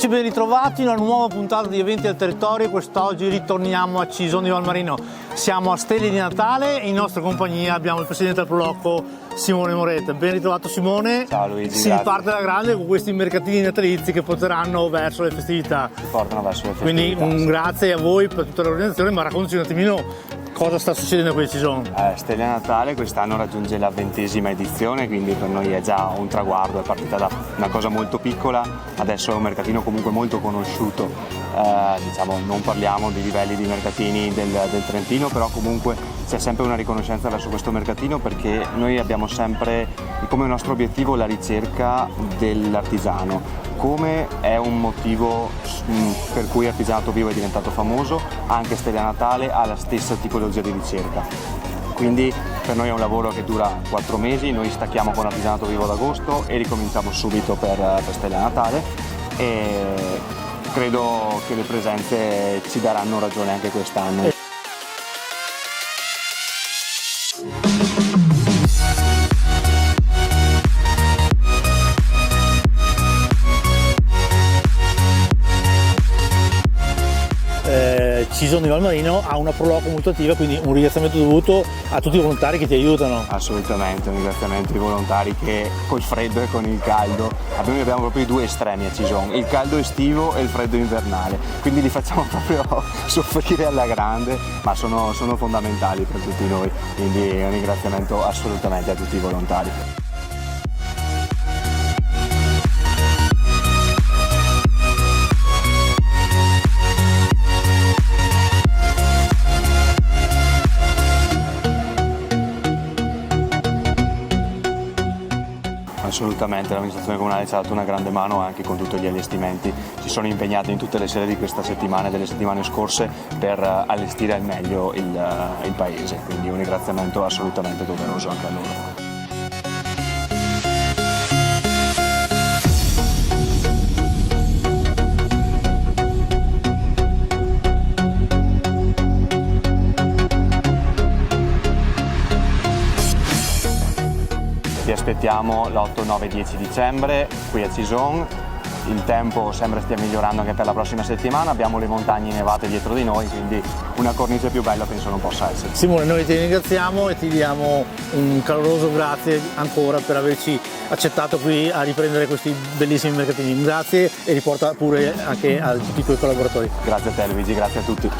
Amici, ben ritrovati in una nuova puntata di Eventi al Territorio. Quest'oggi ritorniamo a Cison di Valmarino. Siamo a Stelle di Natale e in nostra compagnia abbiamo il presidente del Proloco, Simone Moretta. Ben ritrovato Simone. Ciao Luigi, Si grazie. parte alla grande con questi mercatini natalizi che porteranno verso le festività. Portano verso le Quindi festività. un grazie a voi per tutta l'organizzazione, ma raccontaci un attimino cosa sta succedendo qui a Cison. Stelle Natale quest'anno raggiunge la 20ª edizione, quindi per noi è già un traguardo, è partita da una cosa molto piccola, adesso è un mercatino comunque molto conosciuto. Diciamo, non parliamo di livelli di mercatini del Trentino, però comunque c'è sempre una riconoscenza verso questo mercatino, perché noi abbiamo sempre come nostro obiettivo la ricerca dell'artigiano. Come è un motivo per cui Artigianato Vivo è diventato famoso, anche Stelle Natale ha la stessa tipologia di ricerca. Quindi per noi è un lavoro che dura 4 mesi, noi stacchiamo con Artigianato Vivo ad agosto e ricominciamo subito per Stelle Natale, e credo che le presenze ci daranno ragione anche quest'anno. Cison di Valmarino ha una Proloco molto attiva, quindi un ringraziamento dovuto a tutti i volontari che ti aiutano. Assolutamente, un ringraziamento ai volontari che col freddo e con il caldo, noi abbiamo proprio i due estremi a Cison, il caldo estivo e il freddo invernale, quindi li facciamo proprio soffrire alla grande, ma sono fondamentali per tutti noi, quindi un ringraziamento assolutamente a tutti i volontari. Assolutamente, l'amministrazione comunale ci ha dato una grande mano anche con tutti gli allestimenti, si sono impegnati in tutte le sere di questa settimana e delle settimane scorse per allestire al meglio il paese, quindi un ringraziamento assolutamente doveroso anche a loro. Ti aspettiamo l'8, 9, 10 dicembre qui a Cison, il tempo sembra stia migliorando anche per la prossima settimana, abbiamo le montagne nevate dietro di noi, quindi una cornice più bella penso non possa essere. Simone, noi ti ringraziamo e ti diamo un caloroso grazie ancora per averci accettato qui a riprendere questi bellissimi mercatini. Grazie e riporta pure anche a tutti i tuoi collaboratori. Grazie a te Luigi, grazie a tutti.